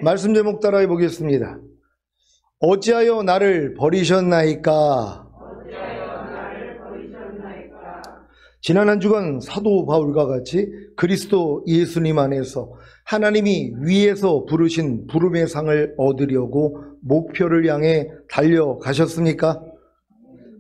말씀 제목 따라해 보겠습니다. 어찌하여 나를 버리셨나이까? 지난 한 주간 사도 바울과 같이 그리스도 예수님 안에서 하나님이 위에서 부르신 부름의 상을 얻으려고 목표를 향해 달려가셨습니까?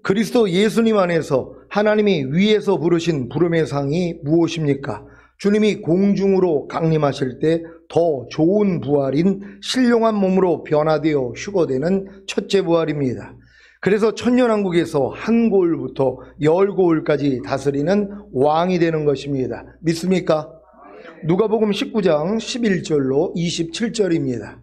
그리스도 예수님 안에서 하나님이 위에서 부르신 부름의 상이 무엇입니까? 주님이 공중으로 강림하실 때 더 좋은 부활인 신령한 몸으로 변화되어 휴거되는 첫째 부활입니다. 그래서 천년왕국에서 한 고을부터 10고을까지 다스리는 왕이 되는 것입니다. 믿습니까? 누가복음 19장 11절로 27절입니다.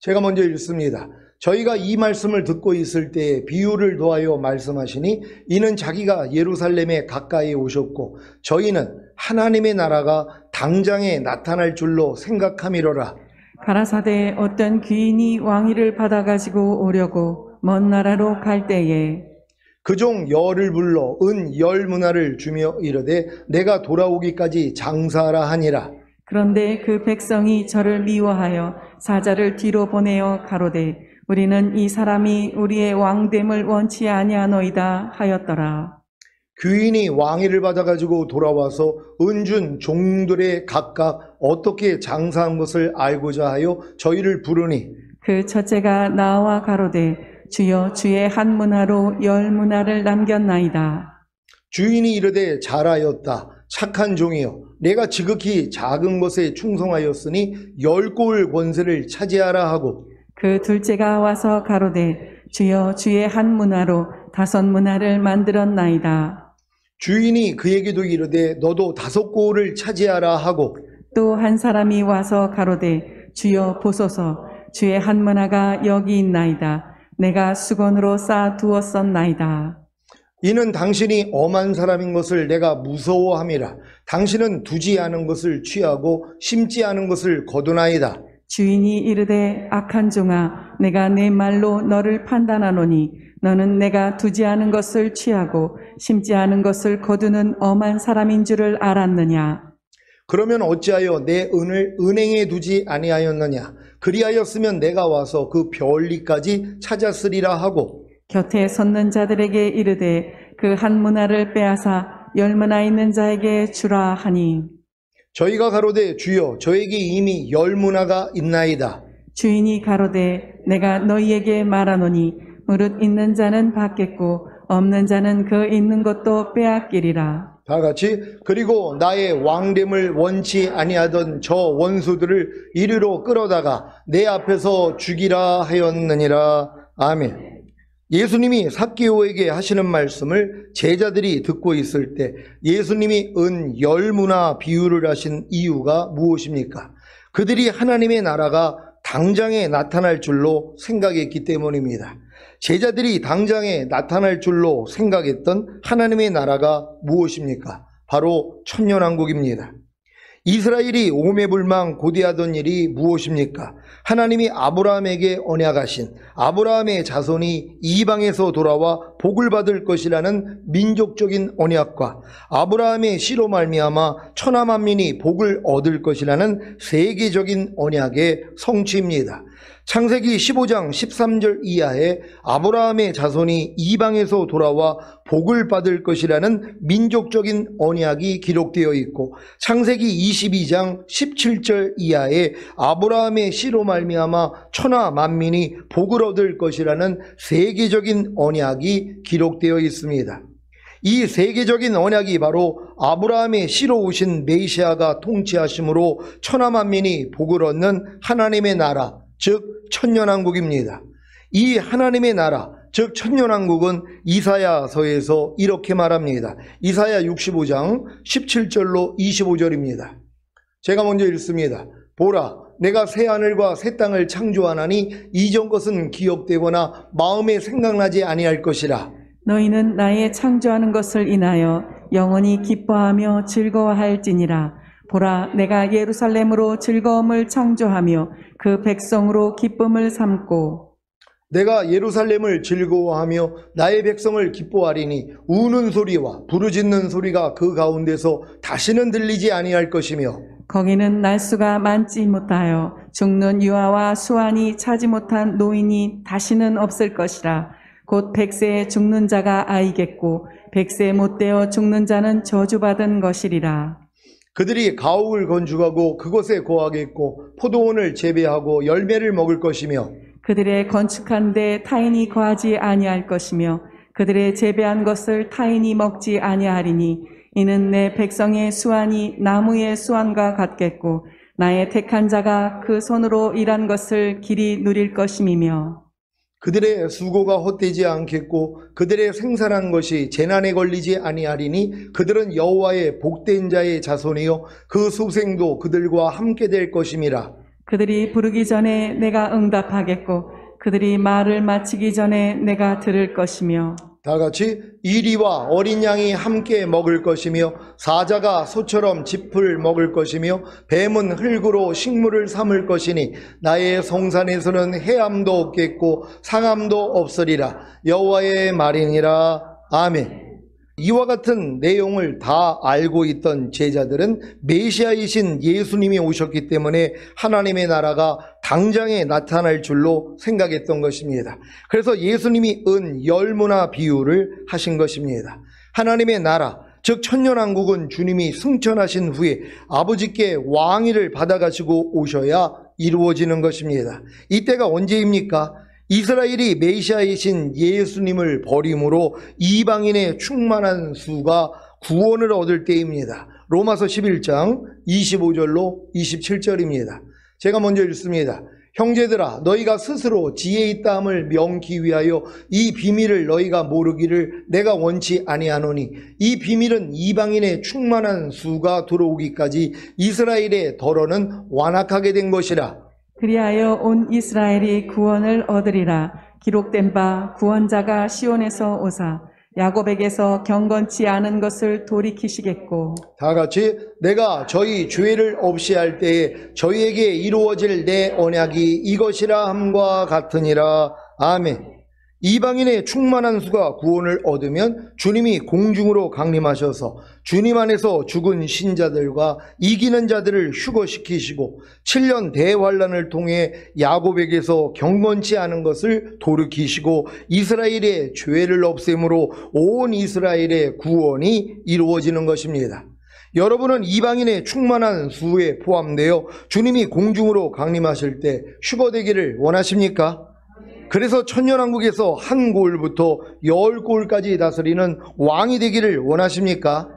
제가 먼저 읽습니다. 저희가 이 말씀을 듣고 있을 때에 비유를 더하여 말씀하시니 이는 자기가 예루살렘에 가까이 오셨고 저희는 하나님의 나라가 당장에 나타날 줄로 생각함이로라. 가라사대 어떤 귀인이 왕위를 받아가지고 오려고 먼 나라로 갈 때에 그 종 열을 불러 은 10문화를 주며 이르되 내가 돌아오기까지 장사하라 하니라. 그런데 그 백성이 저를 미워하여 사자를 뒤로 보내어 가로되 우리는 이 사람이 우리의 왕됨을 원치 아니하노이다 하였더라. 귀인이 왕위를 받아가지고 돌아와서 은준 종들의 각각 어떻게 장사한 것을 알고자 하여 저희를 부르니 그 첫째가 나와 가로되 주여 주의 한 문화로 10문화를 남겼나이다. 주인이 이르되 잘하였다. 착한 종이여 내가 지극히 작은 것에 충성하였으니 10고을 권세를 차지하라 하고 그 둘째가 와서 가로되 주여 주의 한 문화로 5문화를 만들었나이다. 주인이 그에게도 이르되 너도 5고을을 차지하라 하고 또 한 사람이 와서 가로되 주여 보소서 주의 한 문화가 여기 있나이다. 내가 수건으로 쌓아 두었었나이다. 이는 당신이 엄한 사람인 것을 내가 무서워함이라. 당신은 두지 않은 것을 취하고 심지 않은 것을 거두나이다. 주인이 이르되 악한 종아 내가 내 말로 너를 판단하노니 너는 내가 두지 않은 것을 취하고 심지 않은 것을 거두는 엄한 사람인 줄을 알았느냐. 그러면 어찌하여 내 은을 은행에 두지 아니하였느냐. 그리하였으면 내가 와서 그 별리까지 찾았으리라 하고 곁에 섰는 자들에게 이르되 그 한 문화를 빼앗아 10문화 있는 자에게 주라 하니 저희가 가로되 주여 저에게 이미 10문화가 있나이다. 주인이 가로되 내가 너희에게 말하노니 무릇 있는 자는 받겠고 없는 자는 그 있는 것도 빼앗기리라. 다 같이 그리고 나의 왕됨을 원치 아니하던 저 원수들을 이리로 끌어다가 내 앞에서 죽이라 하였느니라. 아멘. 예수님이 삭개오에게 하시는 말씀을 제자들이 듣고 있을 때 예수님이 은 10문화 비유를 하신 이유가 무엇입니까? 그들이 하나님의 나라가 당장에 나타날 줄로 생각했기 때문입니다. 제자들이 당장에 나타날 줄로 생각했던 하나님의 나라가 무엇입니까? 바로 천년왕국입니다. 이스라엘이 오매불망 고대하던 일이 무엇입니까? 하나님이 아브라함에게 언약하신 아브라함의 자손이 이방에서 돌아와 복을 받을 것이라는 민족적인 언약과 아브라함의 씨로 말미암아 천하 만민이 복을 얻을 것이라는 세계적인 언약의 성취입니다. 창세기 15장 13절 이하에 아브라함의 자손이 이방에서 돌아와 복을 받을 것이라는 민족적인 언약이 기록되어 있고 창세기 22장 17절 이하에 아브라함의 씨로 말미암아 천하 만민이 복을 얻을 것이라는 세계적인 언약이 기록되어 있습니다. 이 세계적인 언약이 바로 아브라함의 씨로 오신 메시아가 통치하심으로 천하 만민이 복을 얻는 하나님의 나라, 즉 천년왕국입니다. 이 하나님의 나라, 즉 천년왕국은 이사야서에서 이렇게 말합니다. 이사야 65장 17절로 25절입니다. 제가 먼저 읽습니다. 보라, 내가 새 하늘과 새 땅을 창조하나니 이전 것은 기억되거나 마음에 생각나지 아니할 것이라. 너희는 나의 창조하는 것을 인하여 영원히 기뻐하며 즐거워할지니라. 보라, 내가 예루살렘으로 즐거움을 창조하며 그 백성으로 기쁨을 삼고 내가 예루살렘을 즐거워하며 나의 백성을 기뻐하리니 우는 소리와 부르짖는 소리가 그 가운데서 다시는 들리지 아니할 것이며 거기는 날수가 많지 못하여 죽는 유아와 수완이 차지 못한 노인이 다시는 없을 것이라. 곧 100세에 죽는 자가 아이겠고 100세 못 되어 죽는 자는 저주받은 것이리라. 그들이 가옥을 건축하고 그곳에 거하겠고 포도원을 재배하고 열매를 먹을 것이며 그들의 건축한 데 타인이 거하지 아니할 것이며 그들의 재배한 것을 타인이 먹지 아니하리니 이는 내 백성의 수완이 나무의 수완과 같겠고 나의 택한 자가 그 손으로 일한 것을 길이 누릴 것임이며 그들의 수고가 헛되지 않겠고 그들의 생산한 것이 재난에 걸리지 아니하리니 그들은 여호와의 복된 자의 자손이요 그 소생도 그들과 함께 될 것임이라. 그들이 부르기 전에 내가 응답하겠고 그들이 말을 마치기 전에 내가 들을 것이며 다 같이 이리와 어린 양이 함께 먹을 것이며 사자가 소처럼 짚을 먹을 것이며 뱀은 흙으로 식물을 삼을 것이니 나의 성산에서는 해함도 없겠고 상함도 없으리라. 여호와의 말이니라. 아멘. 이와 같은 내용을 다 알고 있던 제자들은 메시아이신 예수님이 오셨기 때문에 하나님의 나라가 당장에 나타날 줄로 생각했던 것입니다. 그래서 예수님이 은 열무나 비유를 하신 것입니다. 하나님의 나라, 즉 천년왕국은 주님이 승천하신 후에 아버지께 왕위를 받아가시고 오셔야 이루어지는 것입니다. 이때가 언제입니까? 이스라엘이 메시아이신 예수님을 버림으로 이방인의 충만한 수가 구원을 얻을 때입니다. 로마서 11장 25절로 27절입니다. 제가 먼저 읽습니다. 형제들아 너희가 스스로 지혜 있다함을 명기 위하여 이 비밀을 너희가 모르기를 내가 원치 아니하노니 이 비밀은 이방인의 충만한 수가 들어오기까지 이스라엘의 덜어는 완악하게 된 것이라. 그리하여 온 이스라엘이 구원을 얻으리라. 기록된 바 구원자가 시온에서 오사 야곱에게서 경건치 않은 것을 돌이키시겠고 다 같이 내가 저희 죄를 없이 할 때에 저희에게 이루어질 내 언약이 이것이라 함과 같으니라. 아멘. 이방인의 충만한 수가 구원을 얻으면 주님이 공중으로 강림하셔서 주님 안에서 죽은 신자들과 이기는 자들을 휴거시키시고 7년 대환란을 통해 야곱에게서 경건치 않은 것을 돌이키시고 이스라엘의 죄를 없앰으로 온 이스라엘의 구원이 이루어지는 것입니다. 여러분은 이방인의 충만한 수에 포함되어 주님이 공중으로 강림하실 때 휴거되기를 원하십니까? 그래서 천년왕국에서 한 골부터 10골까지 다스리는 왕이 되기를 원하십니까?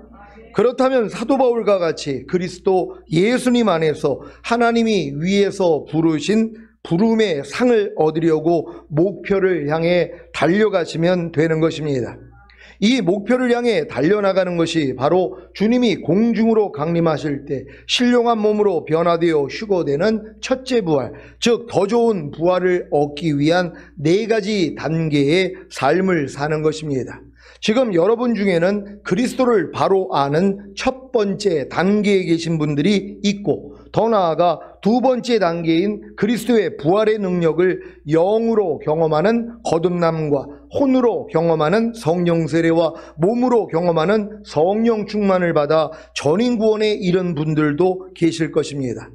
그렇다면 사도 바울과 같이 그리스도 예수님 안에서 하나님이 위에서 부르신 부름의 상을 얻으려고 목표를 향해 달려가시면 되는 것입니다. 이 목표를 향해 달려나가는 것이 바로 주님이 공중으로 강림하실 때 신령한 몸으로 변화되어 휴거되는 첫째 부활, 즉 더 좋은 부활을 얻기 위한 4가지 단계의 삶을 사는 것입니다. 지금 여러분 중에는 그리스도를 바로 아는 첫 번째 단계에 계신 분들이 있고 더 나아가 두 번째 단계인 그리스도의 부활의 능력을 영으로 경험하는 거듭남과 혼으로 경험하는 성령 세례와 몸으로 경험하는 성령 충만을 받아 전인 구원에 이른 분들도 계실 것입니다.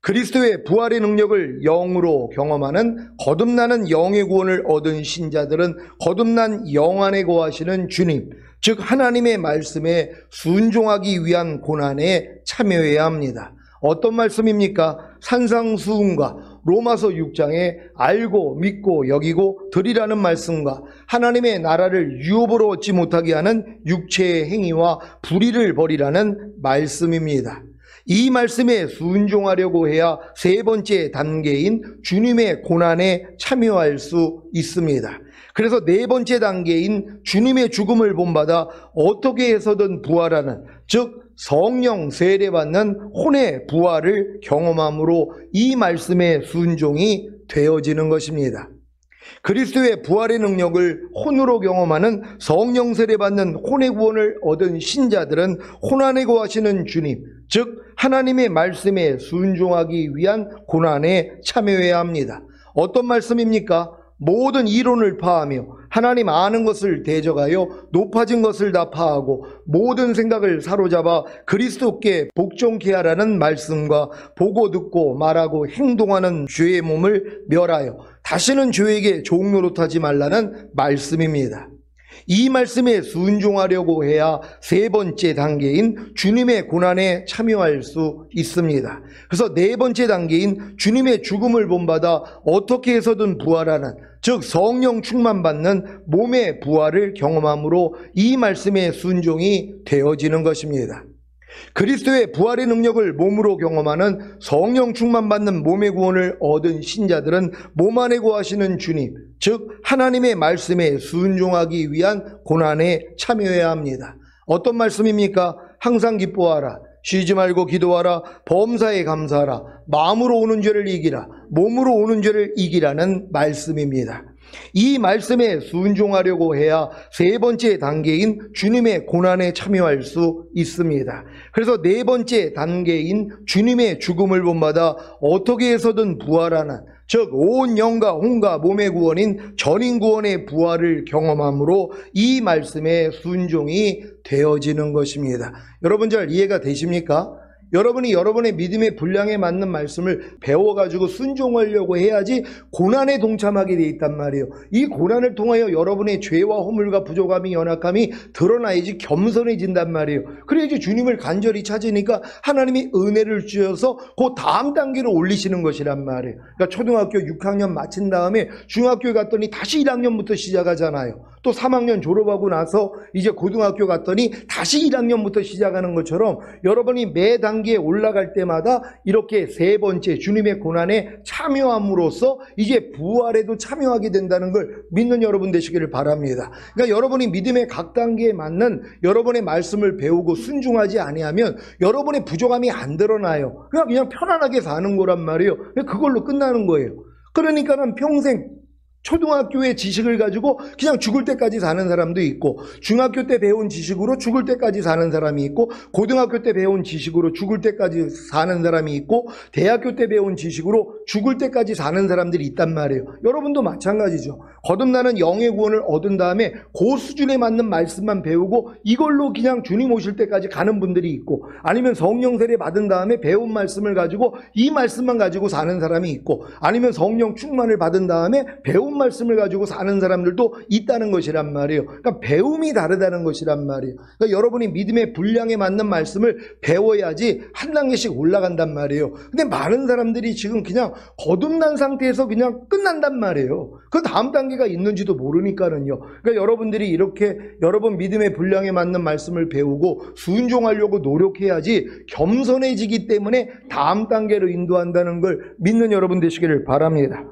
그리스도의 부활의 능력을 영으로 경험하는 거듭나는 영의 구원을 얻은 신자들은 거듭난 영 안에 거하시는 주님, 즉 하나님의 말씀에 순종하기 위한 고난에 참여해야 합니다. 어떤 말씀입니까? 산상수훈과 로마서 6장에 알고 믿고 여기고 드리라는 말씀과 하나님의 나라를 유업으로 얻지 못하게 하는 육체의 행위와 불의를 버리라는 말씀입니다. 이 말씀에 순종하려고 해야 세 번째 단계인 주님의 고난에 참여할 수 있습니다. 그래서 네 번째 단계인 주님의 죽음을 본받아 어떻게 해서든 부활하는, 즉 성령 세례받는 혼의 부활을 경험함으로 이 말씀의 순종이 되어지는 것입니다. 그리스도의 부활의 능력을 혼으로 경험하는 성령 세례받는 혼의 구원을 얻은 신자들은 혼 안에 거하시는 주님, 즉 하나님의 말씀에 순종하기 위한 고난에 참여해야 합니다. 어떤 말씀입니까? 모든 이론을 파하며 하나님 아는 것을 대적하여 높아진 것을 다 파하고 모든 생각을 사로잡아 그리스도께 복종케 하라는 말씀과 보고 듣고 말하고 행동하는 죄의 몸을 멸하여 다시는 죄에게 종노릇하지 말라는 말씀입니다. 이 말씀에 순종하려고 해야 세 번째 단계인 주님의 고난에 참여할 수 있습니다. 그래서 네 번째 단계인 주님의 죽음을 본받아 어떻게 해서든 부활하는, 즉 성령 충만받는 몸의 부활을 경험함으로 이 말씀에 순종이 되어지는 것입니다. 그리스도의 부활의 능력을 몸으로 경험하는 성령 충만받는 몸의 구원을 얻은 신자들은 몸 안에 거하시는 주님, 즉 하나님의 말씀에 순종하기 위한 고난에 참여해야 합니다. 어떤 말씀입니까? 항상 기뻐하라, 쉬지 말고 기도하라, 범사에 감사하라, 마음으로 오는 죄를 이기라, 몸으로 오는 죄를 이기라는 말씀입니다. 이 말씀에 순종하려고 해야 세 번째 단계인 주님의 고난에 참여할 수 있습니다. 그래서 네 번째 단계인 주님의 죽음을 본받아 어떻게 해서든 부활하는, 즉 온 영과 혼과 몸의 구원인 전인 구원의 부활을 경험함으로 이 말씀에 순종이 되어지는 것입니다. 여러분 잘 이해가 되십니까? 여러분이 여러분의 믿음의 분량에 맞는 말씀을 배워가지고 순종하려고 해야지 고난에 동참하게 돼 있단 말이에요. 이 고난을 통하여 여러분의 죄와 허물과 부족함이, 연약함이 드러나야지 겸손해진단 말이에요. 그래야지 주님을 간절히 찾으니까 하나님이 은혜를 주셔서 그 다음 단계로 올리시는 것이란 말이에요. 그러니까 초등학교 6학년 마친 다음에 중학교에 갔더니 다시 1학년부터 시작하잖아요. 또 3학년 졸업하고 나서 이제 고등학교 갔더니 다시 1학년부터 시작하는 것처럼 여러분이 매 단계에 올라갈 때마다 이렇게 세 번째 주님의 고난에 참여함으로써 이제 부활에도 참여하게 된다는 걸 믿는 여러분 되시기를 바랍니다. 그러니까 여러분이 믿음의 각 단계에 맞는 여러분의 말씀을 배우고 순종하지 아니하면 여러분의 부족함이 안 드러나요. 그냥 편안하게 사는 거란 말이에요. 그걸로 끝나는 거예요. 그러니까는 평생 초등학교의 지식을 가지고 그냥 죽을 때까지 사는 사람도 있고, 중학교 때 배운 지식으로 죽을 때까지 사는 사람이 있고, 고등학교 때 배운 지식으로 죽을 때까지 사는 사람이 있고, 대학교 때 배운 지식으로 죽을 때까지 사는 사람들이 있단 말이에요. 여러분도 마찬가지죠. 거듭나는 영의 구원을 얻은 다음에 그 수준에 맞는 말씀만 배우고 이걸로 그냥 주님 오실 때까지 가는 분들이 있고, 아니면 성령 세례 받은 다음에 배운 말씀을 가지고 이 말씀만 가지고 사는 사람이 있고, 아니면 성령 충만을 받은 다음에 배운 말씀을 가지고 사는 사람들도 있다는 것이란 말이에요. 그러니까 배움이 다르다는 것이란 말이에요. 그러니까 여러분이 믿음의 분량에 맞는 말씀을 배워야지 한 단계씩 올라간단 말이에요. 근데 많은 사람들이 지금 그냥 거듭난 상태에서 그냥 끝난단 말이에요. 그 다음 단계가 있는지도 모르니까는요. 그러니까 여러분들이 이렇게 여러분 믿음의 분량에 맞는 말씀을 배우고 순종하려고 노력해야지 겸손해지기 때문에 다음 단계로 인도한다는 걸 믿는 여러분 되시기를 바랍니다.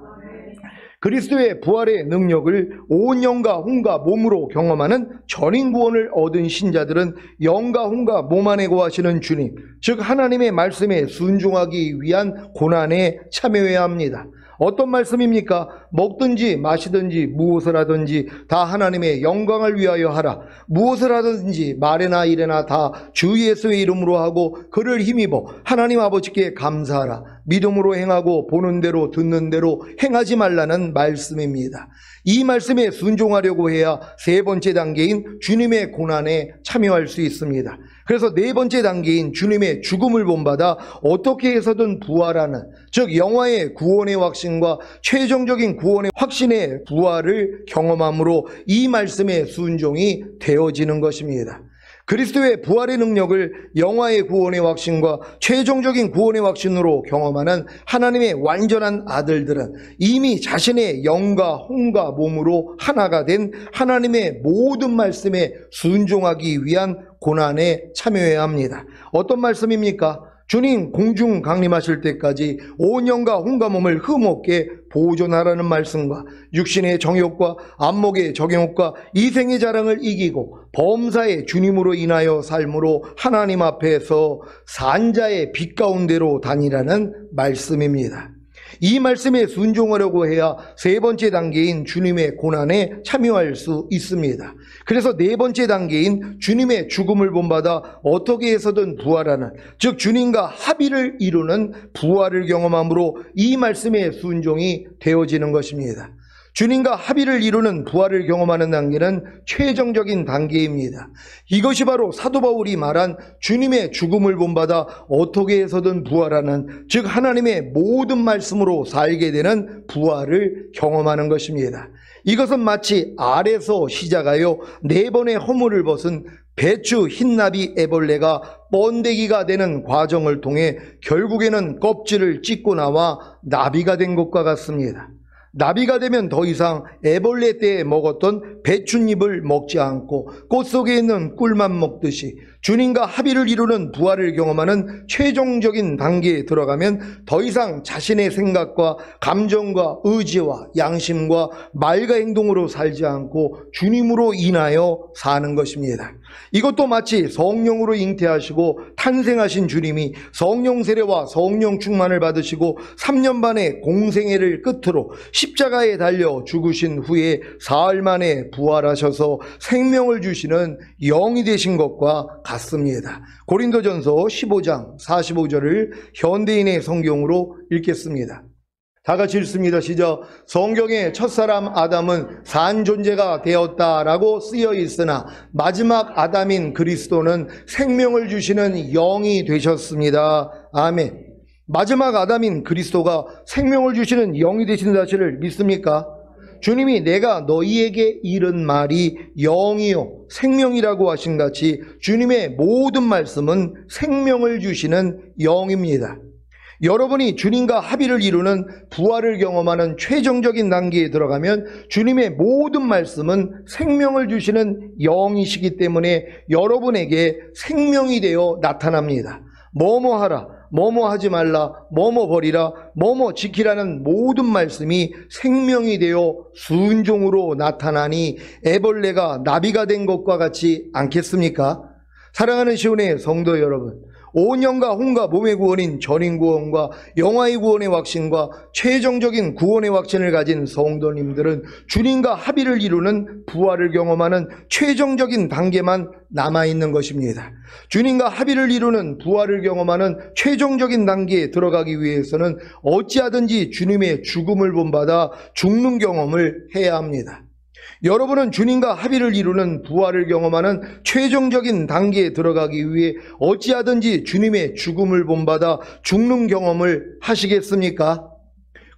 그리스도의 부활의 능력을 온 영과 혼과 몸으로 경험하는 전인 구원을 얻은 신자들은 영과 혼과 몸 안에 거하시는 주님, 즉 하나님의 말씀에 순종하기 위한 고난에 참여해야 합니다. 어떤 말씀입니까? 먹든지 마시든지 무엇을 하든지 다 하나님의 영광을 위하여 하라. 무엇을 하든지 말이나 일이나 다 주 예수의 이름으로 하고 그를 힘입어 하나님 아버지께 감사하라. 믿음으로 행하고 보는 대로 듣는 대로 행하지 말라는 말씀입니다. 이 말씀에 순종하려고 해야 세 번째 단계인 주님의 고난에 참여할 수 있습니다. 그래서 네 번째 단계인 주님의 죽음을 본받아 어떻게 해서든 부활하는, 즉 영화의 구원의 확신과 최종적인 구원의 확신의 부활을 경험함으로 이 말씀에 순종이 되어지는 것입니다. 그리스도의 부활의 능력을 영화의 구원의 확신과 최종적인 구원의 확신으로 경험하는 하나님의 완전한 아들들은 이미 자신의 영과 혼과 몸으로 하나가 된 하나님의 모든 말씀에 순종하기 위한 고난에 참여해야 합니다. 어떤 말씀입니까? 주님 공중 강림하실 때까지 온 영과 혼과 몸을 흠없게 보존하라는 말씀과 육신의 정욕과 안목의 정욕과 이생의 자랑을 이기고 범사의 주님으로 인하여 삶으로 하나님 앞에서 산자의 빛 가운데로 다니라는 말씀입니다. 이 말씀에 순종하려고 해야 세 번째 단계인 주님의 고난에 참여할 수 있습니다. 그래서 네 번째 단계인 주님의 죽음을 본받아 어떻게 해서든 부활하는, 즉 주님과 합의를 이루는 부활을 경험함으로 이 말씀의 순종이 되어지는 것입니다. 주님과 합의를 이루는 부활을 경험하는 단계는 최종적인 단계입니다. 이것이 바로 사도 바울이 말한 주님의 죽음을 본받아 어떻게 해서든 부활하는, 즉 하나님의 모든 말씀으로 살게 되는 부활을 경험하는 것입니다. 이것은 마치 알에서 시작하여 4번의 허물을 벗은 배추, 흰나비, 애벌레가 번데기가 되는 과정을 통해 결국에는 껍질을 찢고 나와 나비가 된 것과 같습니다. 나비가 되면 더 이상 애벌레 때에 먹었던 배춧잎을 먹지 않고 꽃 속에 있는 꿀만 먹듯이 주님과 합의를 이루는 부활을 경험하는 최종적인 단계에 들어가면 더 이상 자신의 생각과 감정과 의지와 양심과 말과 행동으로 살지 않고 주님으로 인하여 사는 것입니다. 이것도 마치 성령으로 잉태하시고 탄생하신 주님이 성령 세례와 성령 충만을 받으시고 3년 반의 공생애를 끝으로 십자가에 달려 죽으신 후에 사흘 만에 부활하셔서 생명을 주시는 영이 되신 것과 같습니다. 고린도전서 15장 45절을 현대인의 성경으로 읽겠습니다. 다 같이 읽습니다. 시작. 성경의 첫사람 아담은 산 존재가 되었다라고 쓰여 있으나 마지막 아담인 그리스도는 생명을 주시는 영이 되셨습니다. 아멘. 마지막 아담인 그리스도가 생명을 주시는 영이 되신 사실을 믿습니까? 주님이 내가 너희에게 이른 말이 영이요 생명이라고 하신 같이 주님의 모든 말씀은 생명을 주시는 영입니다. 여러분이 주님과 합의를 이루는 부활을 경험하는 최종적인 단계에 들어가면 주님의 모든 말씀은 생명을 주시는 영이시기 때문에 여러분에게 생명이 되어 나타납니다. 뭐뭐 하라, 뭐뭐 하지 말라, 뭐뭐 버리라, 뭐뭐 지키라는 모든 말씀이 생명이 되어 순종으로 나타나니 애벌레가 나비가 된 것과 같지 않겠습니까? 사랑하는 시온의 성도 여러분, 온영과 혼과 몸의 구원인 전인 구원과 영화의 구원의 확신과 최종적인 구원의 확신을 가진 성도님들은 주님과 합의를 이루는 부활을 경험하는 최종적인 단계만 남아있는 것입니다. 주님과 합의를 이루는 부활을 경험하는 최종적인 단계에 들어가기 위해서는 어찌하든지 주님의 죽음을 본받아 죽는 경험을 해야 합니다. 여러분은 주님과 합의를 이루는 부활을 경험하는 최종적인 단계에 들어가기 위해 어찌하든지 주님의 죽음을 본받아 죽는 경험을 하시겠습니까?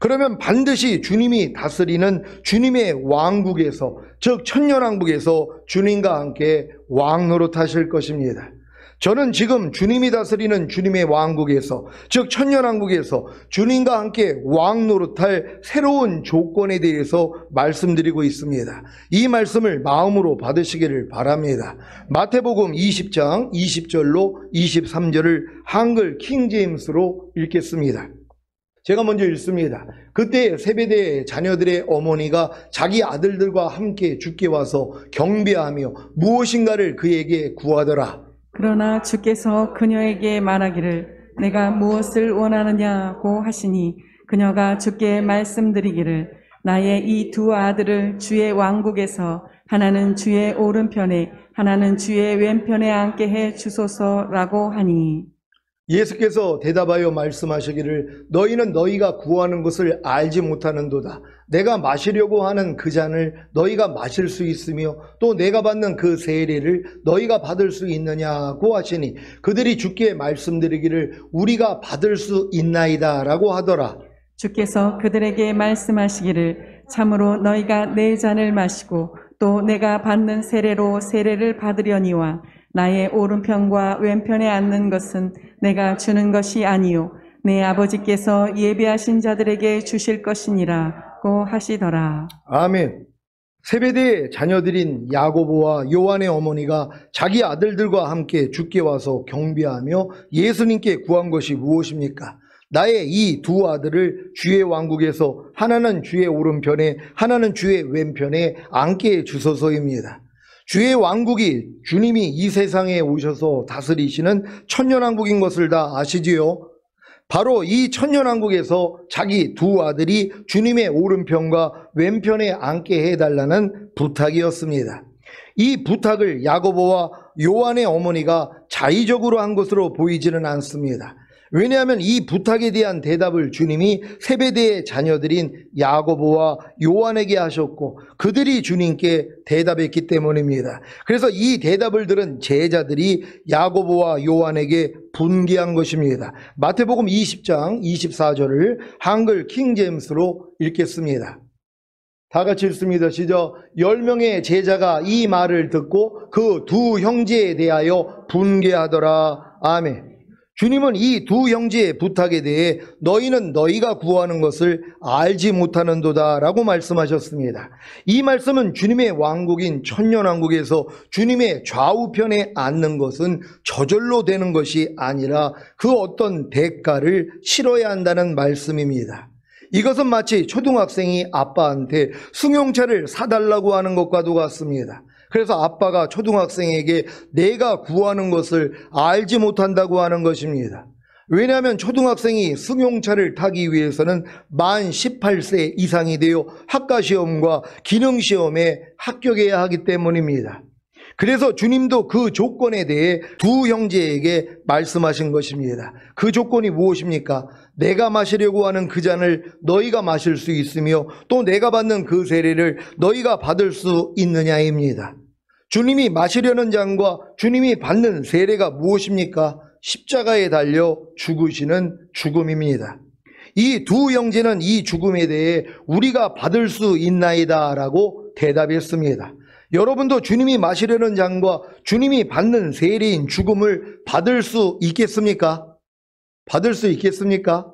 그러면 반드시 주님이 다스리는 주님의 왕국에서, 즉 천년왕국에서 주님과 함께 왕 노릇하실 것입니다. 저는 지금 주님이 다스리는 주님의 왕국에서, 즉 천년왕국에서 주님과 함께 왕 노릇할 새로운 조건에 대해서 말씀드리고 있습니다. 이 말씀을 마음으로 받으시기를 바랍니다. 마태복음 20장 20절로 23절을 한글 킹제임스로 읽겠습니다. 제가 먼저 읽습니다. 그때 세베대의 자녀들의 어머니가 자기 아들들과 함께 주께 와서 경배하며 무엇인가를 그에게 구하더라. 그러나 주께서 그녀에게 말하기를 내가 무엇을 원하느냐고 하시니 그녀가 주께 말씀드리기를 나의 이 두 아들을 주의 왕국에서 하나는 주의 오른편에 하나는 주의 왼편에 앉게 해 주소서라고 하니 예수께서 대답하여 말씀하시기를 너희는 너희가 구하는 것을 알지 못하는도다. 내가 마시려고 하는 그 잔을 너희가 마실 수 있으며 또 내가 받는 그 세례를 너희가 받을 수 있느냐고 하시니 그들이 주께 말씀드리기를 우리가 받을 수 있나이다 라고 하더라. 주께서 그들에게 말씀하시기를 참으로 너희가 내 잔을 마시고 또 내가 받는 세례로 세례를 받으려니와 나의 오른편과 왼편에 앉는 것은 내가 주는 것이 아니요 내 아버지께서 예비하신 자들에게 주실 것이니라고 하시더라. 아멘. 세베대의 자녀들인 야고보와 요한의 어머니가 자기 아들들과 함께 주께 와서 경배하며 예수님께 구한 것이 무엇입니까? 나의 이 두 아들을 주의 왕국에서 하나는 주의 오른편에 하나는 주의 왼편에 앉게 해 주소서입니다. 주의 왕국이 주님이 이 세상에 오셔서 다스리시는 천년왕국인 것을 다 아시지요? 바로 이 천년왕국에서 자기 두 아들이 주님의 오른편과 왼편에 앉게 해달라는 부탁이었습니다. 이 부탁을 야고보와 요한의 어머니가 자의적으로 한 것으로 보이지는 않습니다. 왜냐하면 이 부탁에 대한 대답을 주님이 세베대의 자녀들인 야고보와 요한에게 하셨고 그들이 주님께 대답했기 때문입니다. 그래서 이 대답을 들은 제자들이 야고보와 요한에게 분개한 것입니다. 마태복음 20장 24절을 한글 킹제임스로 읽겠습니다. 다 같이 읽습니다. 시작. 10명의 제자가 이 말을 듣고 그 두 형제에 대하여 분개하더라. 아멘. 주님은 이 두 형제의 부탁에 대해 너희는 너희가 구하는 것을 알지 못하는도다 라고 말씀하셨습니다. 이 말씀은 주님의 왕국인 천년왕국에서 주님의 좌우편에 앉는 것은 저절로 되는 것이 아니라 그 어떤 대가를 치러야 한다는 말씀입니다. 이것은 마치 초등학생이 아빠한테 승용차를 사달라고 하는 것과도 같습니다. 그래서 아빠가 초등학생에게 내가 구하는 것을 알지 못한다고 하는 것입니다. 왜냐하면 초등학생이 승용차를 타기 위해서는 만 18세 이상이 되어 학과시험과 기능시험에 합격해야 하기 때문입니다. 그래서 주님도 그 조건에 대해 두 형제에게 말씀하신 것입니다. 그 조건이 무엇입니까? 내가 마시려고 하는 그 잔을 너희가 마실 수 있으며 또 내가 받는 그 세례를 너희가 받을 수 있느냐입니다. 주님이 마시려는 잔과 주님이 받는 세례가 무엇입니까? 십자가에 달려 죽으시는 죽음입니다. 이 두 형제는 이 죽음에 대해 우리가 받을 수 있나이다 라고 대답했습니다. 여러분도 주님이 마시려는 잔과 주님이 받는 세례인 죽음을 받을 수 있겠습니까? 받을 수 있겠습니까?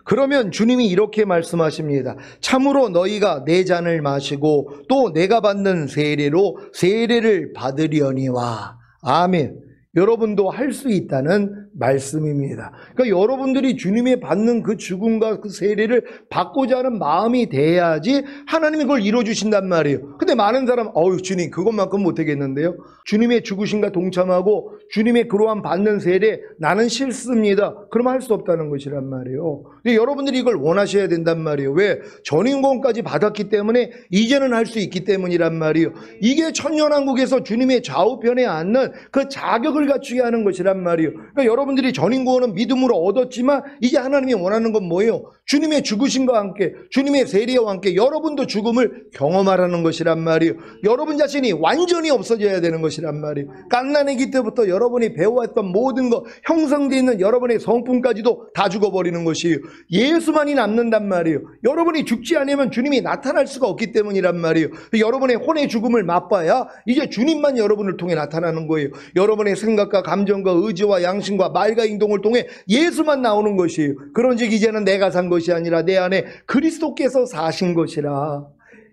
그러면 주님이 이렇게 말씀하십니다. 참으로 너희가 내 잔을 마시고 또 내가 받는 세례로 세례를 받으려니와. 아멘. 여러분도 할 수 있다는 말씀입니다. 그러니까 여러분들이 주님의 받는 그 죽음과 그 세례를 받고자 하는 마음이 돼야지 하나님이 그걸 이루어주신단 말이에요. 근데 많은 사람, 주님 그것만큼 못하겠는데요. 주님의 죽으심과 동참하고 주님의 그러한 받는 세례 나는 싫습니다. 그러면 할 수 없다는 것이란 말이에요. 근데 여러분들이 이걸 원하셔야 된단 말이에요. 왜? 전인권까지 받았기 때문에 이제는 할 수 있기 때문이란 말이에요. 이게 천년왕국에서 주님의 좌우편에 앉는 그 자격을 갖추게 하는 것이란 말이에요. 그러니까 여러분들이 전인구원은 믿음으로 얻었지만 이제 하나님이 원하는 건 뭐예요? 주님의 죽으심과 함께 주님의 세례와 함께 여러분도 죽음을 경험하라는 것이란 말이에요. 여러분 자신이 완전히 없어져야 되는 것이란 말이에요. 갓난아기 때부터 여러분이 배워왔던 모든 것 형성되어 있는 여러분의 성품까지도 다 죽어버리는 것이에요. 예수만이 남는단 말이에요. 여러분이 죽지 않으면 주님이 나타날 수가 없기 때문이란 말이에요. 여러분의 혼의 죽음을 맛봐야 이제 주님만 여러분을 통해 나타나는 거예요. 여러분의 생각과 감정과 의지와 양심과 말과 행동을 통해 예수만 나오는 것이에요. 그런즉 이제는 내가 산 것이 아니라 내 안에 그리스도께서 사신 것이라.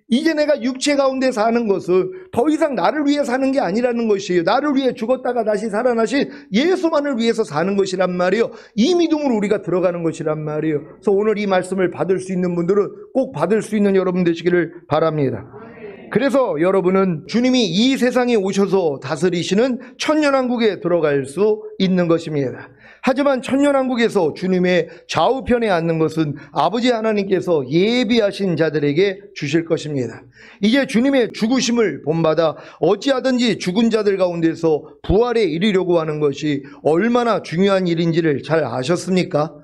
이제 내가 육체 가운데 사는 것은 더 이상 나를 위해 사는 게 아니라는 것이에요. 나를 위해 죽었다가 다시 살아나신 예수만을 위해서 사는 것이란 말이에요. 이 믿음으로 우리가 들어가는 것이란 말이에요. 그래서 오늘 이 말씀을 받을 수 있는 분들은 꼭 받을 수 있는 여러분 되시기를 바랍니다. 그래서 여러분은 주님이 이 세상에 오셔서 다스리시는 천년왕국에 들어갈 수 있는 것입니다. 하지만 천년왕국에서 주님의 좌우편에 앉는 것은 아버지 하나님께서 예비하신 자들에게 주실 것입니다. 이제 주님의 죽으심을 본받아 어찌하든지 죽은 자들 가운데서 부활에 이르려고 하는 것이 얼마나 중요한 일인지를 잘 아셨습니까?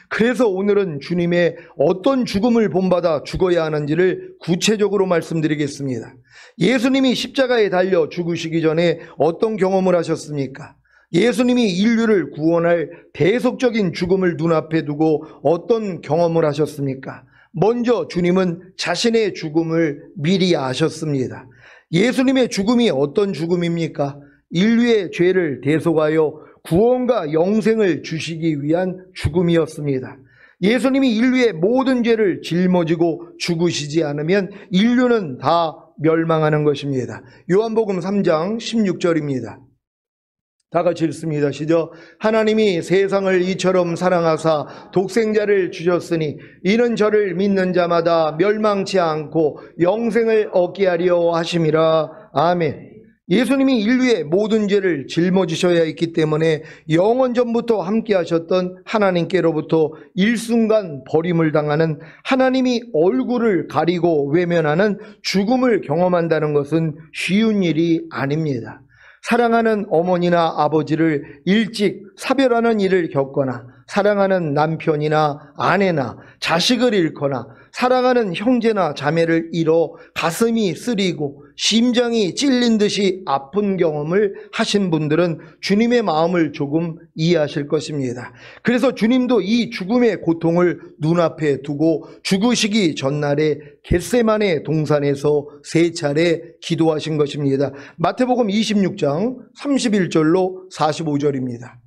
그래서 오늘은 주님의 어떤 죽음을 본받아 죽어야 하는지를 구체적으로 말씀드리겠습니다. 예수님이 십자가에 달려 죽으시기 전에 어떤 경험을 하셨습니까? 예수님이 인류를 구원할 대속적인 죽음을 눈앞에 두고 어떤 경험을 하셨습니까? 먼저 주님은 자신의 죽음을 미리 아셨습니다. 예수님의 죽음이 어떤 죽음입니까? 인류의 죄를 대속하여 구원과 영생을 주시기 위한 죽음이었습니다. 예수님이 인류의 모든 죄를 짊어지고 죽으시지 않으면 인류는 다 멸망하는 것입니다. 요한복음 3장 16절입니다. 다 같이 읽습니다. 시작. 하나님이 세상을 이처럼 사랑하사 독생자를 주셨으니 이는 저를 믿는 자마다 멸망치 않고 영생을 얻게 하려 하심이라. 아멘. 예수님이 인류의 모든 죄를 짊어지셔야 했기 때문에 영원전부터 함께 하셨던 하나님께로부터 일순간 버림을 당하는, 하나님이 얼굴을 가리고 외면하는 죽음을 경험한다는 것은 쉬운 일이 아닙니다. 사랑하는 어머니나 아버지를 일찍 사별하는 일을 겪거나 사랑하는 남편이나 아내나 자식을 잃거나 사랑하는 형제나 자매를 잃어 가슴이 쓰리고 심장이 찔린 듯이 아픈 경험을 하신 분들은 주님의 마음을 조금 이해하실 것입니다. 그래서 주님도 이 죽음의 고통을 눈앞에 두고 죽으시기 전날에 겟세마네 동산에서 3차례 기도하신 것입니다. 마태복음 26장 31절로 45절입니다.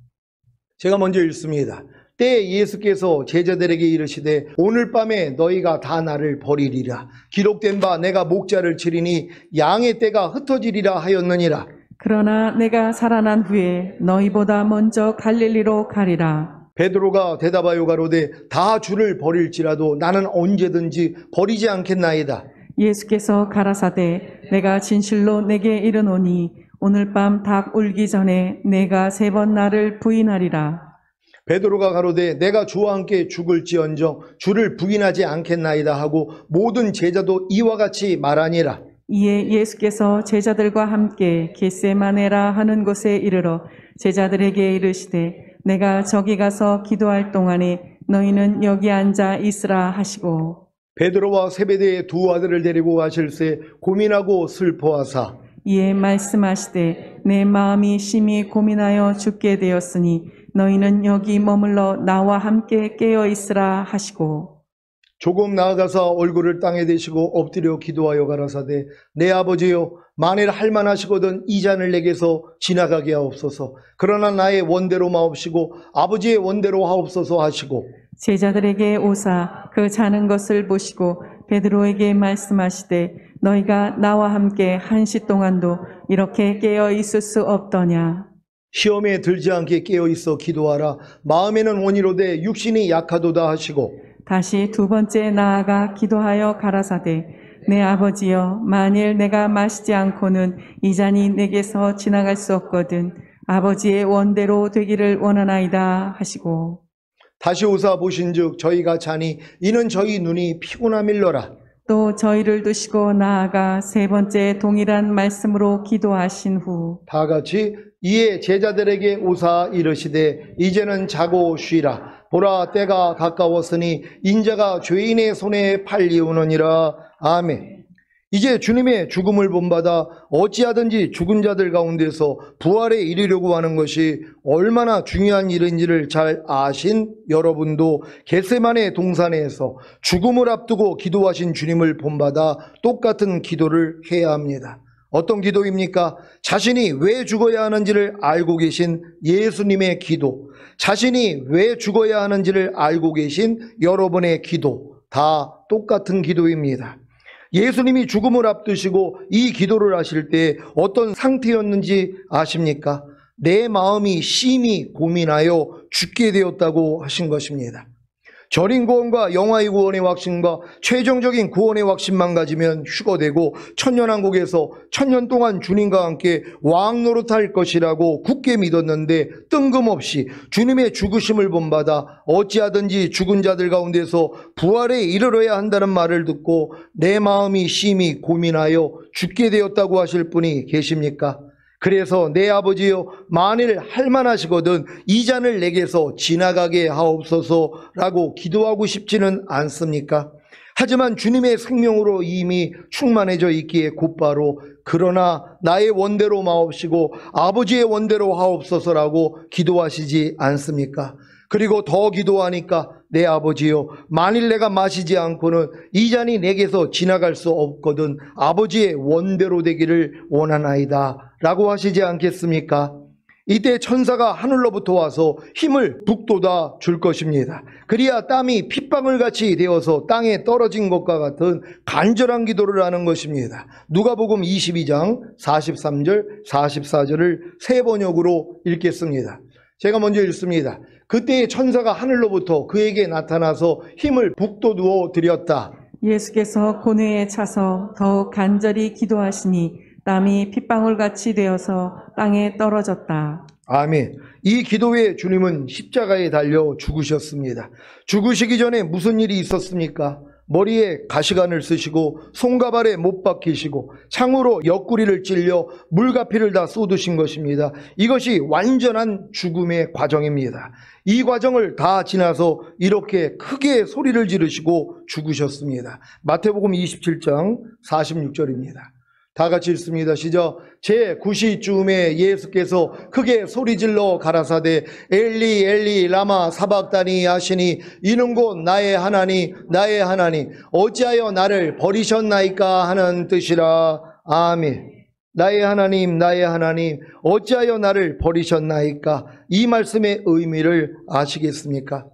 제가 먼저 읽습니다. 때에 예수께서 제자들에게 이르시되 오늘 밤에 너희가 다 나를 버리리라. 기록된 바 내가 목자를 치리니 양의 떼가 흩어지리라 하였느니라. 그러나 내가 살아난 후에 너희보다 먼저 갈릴리로 가리라. 베드로가 대답하여 가로되 다 주를 버릴지라도 나는 언제든지 버리지 않겠나이다. 예수께서 가라사대 내가 진실로 내게 이르노니 오늘 밤 닭 울기 전에 내가 3번 나를 부인하리라. 베드로가 가로되 내가 주와 함께 죽을지언정 주를 부인하지 않겠나이다 하고 모든 제자도 이와 같이 말하니라. 이에 예수께서 제자들과 함께 겟세마네라 하는 곳에 이르러 제자들에게 이르시되 내가 저기 가서 기도할 동안에 너희는 여기 앉아 있으라 하시고 베드로와 세베대의 2 아들을 데리고 가실새 고민하고 슬퍼하사 이에 말씀하시되 내 마음이 심히 고민하여 죽게 되었으니 너희는 여기 머물러 나와 함께 깨어 있으라 하시고 조금 나아가서 얼굴을 땅에 대시고 엎드려 기도하여 가라사대 내 아버지여 만일 할만하시거든 이 잔을 내게서 지나가게 하옵소서. 그러나 나의 원대로 마옵시고 아버지의 원대로 하옵소서 하시고 제자들에게 오사 그 자는 것을 보시고 베드로에게 말씀하시되 너희가 나와 함께 1시 동안도 이렇게 깨어 있을 수 없더냐. 시험에 들지 않게 깨어있어 기도하라. 마음에는 원이로되 육신이 약하도다 하시고 다시 2번째 나아가 기도하여 가라사대 내 아버지여 만일 내가 마시지 않고는 이 잔이 내게서 지나갈 수 없거든 아버지의 원대로 되기를 원하나이다 하시고 다시 오사 보신즉 저희가 자니 이는 저희 눈이 피곤함일러라. 또 저희를 두시고 나아가 3번째 동일한 말씀으로 기도하신 후 다 같이 이에 제자들에게 오사 이르시되 이제는 자고 쉬라. 보라 때가 가까웠으니 인자가 죄인의 손에 팔리우느니라. 아멘. 이제 주님의 죽음을 본받아 어찌하든지 죽은 자들 가운데서 부활에 이르려고 하는 것이 얼마나 중요한 일인지를 잘 아신 여러분도 겟세마네 동산에서 죽음을 앞두고 기도하신 주님을 본받아 똑같은 기도를 해야 합니다. 어떤 기도입니까? 자신이 왜 죽어야 하는지를 알고 계신 예수님의 기도, 자신이 왜 죽어야 하는지를 알고 계신 여러분의 기도, 다 똑같은 기도입니다. 예수님이 죽음을 앞두시고 이 기도를 하실 때 어떤 상태였는지 아십니까? 내 마음이 심히 고민하여 죽게 되었다고 하신 것입니다. 절인 구원과 영화의 구원의 확신과 최종적인 구원의 확신만 가지면 휴거되고 천년왕국에서 천년 동안 주님과 함께 왕 노릇할 것이라고 굳게 믿었는데 뜬금없이 주님의 죽으심을 본받아 어찌하든지 죽은 자들 가운데서 부활에 이르러야 한다는 말을 듣고 내 마음이 심히 고민하여 죽게 되었다고 하실 분이 계십니까? 그래서 내 아버지여 만일 할만하시거든 이 잔을 내게서 지나가게 하옵소서라고 기도하고 싶지는 않습니까? 하지만 주님의 생명으로 이미 충만해져 있기에 곧바로 그러나 나의 원대로 마옵시고 아버지의 원대로 하옵소서라고 기도하시지 않습니까? 그리고 더 기도하니까 내 아버지여 만일 내가 마시지 않고는 이 잔이 내게서 지나갈 수 없거든 아버지의 원대로 되기를 원하나이다 라고 하시지 않겠습니까? 이때 천사가 하늘로부터 와서 힘을 북돋아 줄 것입니다. 그리야 땀이 핏방울같이 되어서 땅에 떨어진 것과 같은 간절한 기도를 하는 것입니다. 누가복음 22장 43절 44절을 세 번역으로 읽겠습니다. 제가 먼저 읽습니다. 그때의 천사가 하늘로부터 그에게 나타나서 힘을 북돋워 드렸다. 예수께서 고뇌에 차서 더욱 간절히 기도하시니 땀이 핏방울같이 되어서 땅에 떨어졌다. 아멘. 이 기도에 주님은 십자가에 달려 죽으셨습니다. 죽으시기 전에 무슨 일이 있었습니까? 머리에 가시관을 쓰시고 손가발에 못 박히시고 창으로 옆구리를 찔려 물가피를 다 쏟으신 것입니다. 이것이 완전한 죽음의 과정입니다. 이 과정을 다 지나서 이렇게 크게 소리를 지르시고 죽으셨습니다. 마태복음 27장 46절입니다. 다 같이 읽습니다. 시작. 제9시쯤에 예수께서 크게 소리질러 가라사대 엘리 엘리 라마 사박다니 하시니 이는 곧 나의 하나님 나의 하나님 어찌하여 나를 버리셨나이까 하는 뜻이라. 아멘. 나의 하나님 어찌하여 나를 버리셨나이까. 이 말씀의 의미를 아시겠습니까?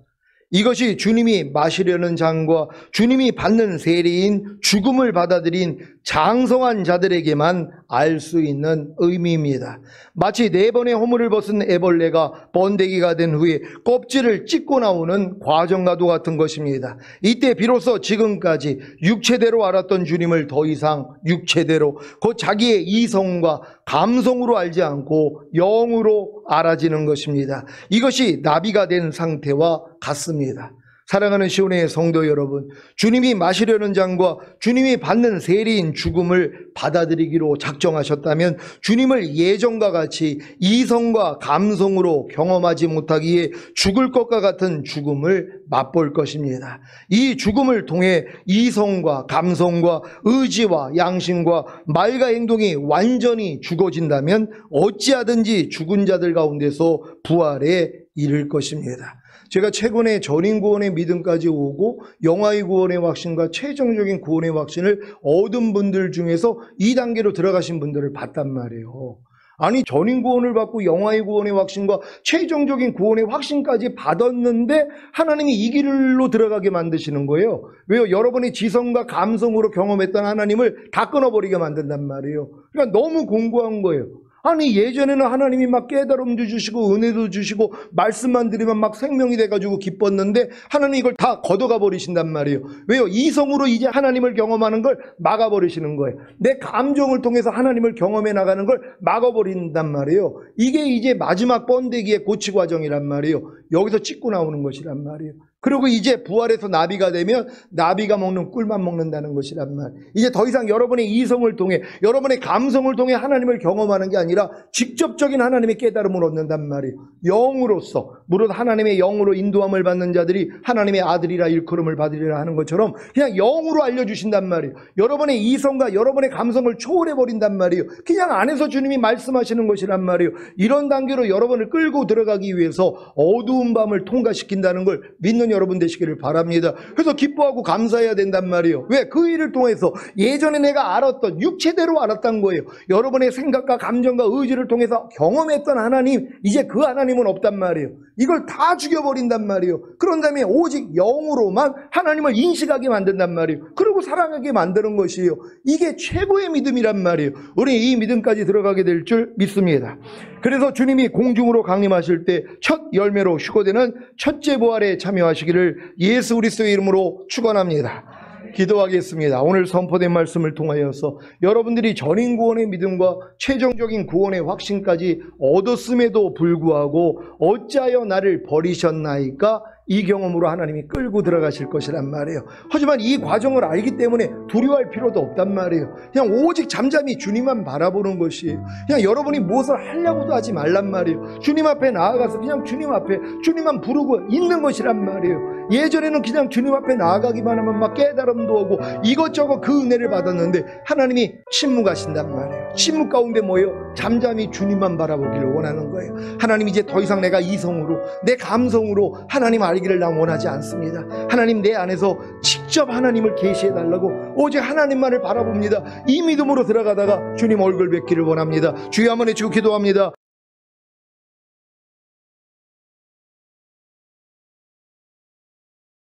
이것이 주님이 마시려는 잔과 주님이 받는 세례인 죽음을 받아들인 장성한 자들에게만 알 수 있는 의미입니다. 마치 4번의 허물을 벗은 애벌레가 번데기가 된 후에 껍질을 찢고 나오는 과정과도 같은 것입니다. 이때 비로소 지금까지 육체대로 알았던 주님을 더 이상 육체대로 곧 자기의 이성과 감성으로 알지 않고 영으로 알아지는 것입니다. 이것이 나비가 된 상태와 같습니다. 사랑하는 시온의 성도 여러분, 주님이 마시려는 잔과 주님이 받는 세리인 죽음을 받아들이기로 작정하셨다면 주님을 예전과 같이 이성과 감성으로 경험하지 못하기에 죽을 것과 같은 죽음을 맛볼 것입니다. 이 죽음을 통해 이성과 감성과 의지와 양심과 말과 행동이 완전히 죽어진다면 어찌하든지 죽은 자들 가운데서 부활에 이를 것입니다. 제가 최근에 전인구원의 믿음까지 오고 영화의 구원의 확신과 최종적인 구원의 확신을 얻은 분들 중에서 2단계로 들어가신 분들을 봤단 말이에요. 아니, 전인구원을 받고 영화의 구원의 확신과 최종적인 구원의 확신까지 받았는데 하나님이 이 길로 들어가게 만드시는 거예요. 왜요? 여러분의 지성과 감성으로 경험했던 하나님을 다 끊어버리게 만든단 말이에요. 그러니까 너무 공고한 거예요. 아니, 예전에는 하나님이 막 깨달음도 주시고 은혜도 주시고 말씀만 드리면 막 생명이 돼가지고 기뻤는데 하나님이 이걸 다 걷어가 버리신단 말이에요. 왜요? 이성으로 이제 하나님을 경험하는 걸 막아버리시는 거예요. 내 감정을 통해서 하나님을 경험해 나가는 걸 막아버린단 말이에요. 이게 이제 마지막 번데기의 고치 과정이란 말이에요. 여기서 찢고 나오는 것이란 말이에요. 그리고 이제 부활해서 나비가 되면 나비가 먹는 꿀만 먹는다는 것이란 말. 이제 더 이상 여러분의 이성을 통해 여러분의 감성을 통해 하나님을 경험하는 게 아니라 직접적인 하나님의 깨달음을 얻는단 말이에요. 영으로서, 무릇 하나님의 영으로 인도함을 받는 자들이 하나님의 아들이라 일컬음을 받으리라 하는 것처럼 그냥 영으로 알려주신단 말이에요. 여러분의 이성과 여러분의 감성을 초월해버린단 말이에요. 그냥 안에서 주님이 말씀하시는 것이란 말이에요. 이런 단계로 여러분을 끌고 들어가기 위해서 어두운 밤을 통과시킨다는 걸 믿는 여러분 되시기를 바랍니다. 그래서 기뻐하고 감사해야 된단 말이에요. 왜? 그 일을 통해서 예전에 내가 알았던 육체대로 알았던 거예요. 여러분의 생각과 감정과 의지를 통해서 경험했던 하나님, 이제 그 하나님은 없단 말이에요. 이걸 다 죽여버린단 말이에요. 그런 다음에 오직 영으로만 하나님을 인식하게 만든단 말이에요. 그리고 사랑하게 만드는 것이에요. 이게 최고의 믿음이란 말이에요. 우리 이 믿음까지 들어가게 될 줄 믿습니다. 그래서 주님이 공중으로 강림하실 때 첫 열매로 휴거되는 첫째 부활에 참여하시기를 예수 그리스도의 이름으로 축원합니다. 기도하겠습니다. 오늘 선포된 말씀을 통하여서 여러분들이 전인 구원의 믿음과 최종적인 구원의 확신까지 얻었음에도 불구하고 어찌하여 나를 버리셨나이까? 이 경험으로 하나님이 끌고 들어가실 것이란 말이에요. 하지만 이 과정을 알기 때문에 두려워할 필요도 없단 말이에요. 그냥 오직 잠잠히 주님만 바라보는 것이에요. 그냥 여러분이 무엇을 하려고도 하지 말란 말이에요. 주님 앞에 나아가서 그냥 주님 앞에 주님만 부르고 있는 것이란 말이에요. 예전에는 그냥 주님 앞에 나아가기만 하면 막 깨달음도 오고 이것저것 그 은혜를 받았는데 하나님이 침묵하신단 말이에요. 침묵 가운데 뭐예요? 잠잠히 주님만 바라보기를 원하는 거예요. 하나님, 이제 더 이상 내가 이성으로 내 감성으로 하나님 알기를 난 원하지 않습니다. 하나님, 내 안에서 직접 하나님을 계시해 달라고 오직 하나님만을 바라봅니다. 이 믿음으로 들어가다가 주님 얼굴 뵙기를 원합니다. 주여 한번 해주고 기도합니다.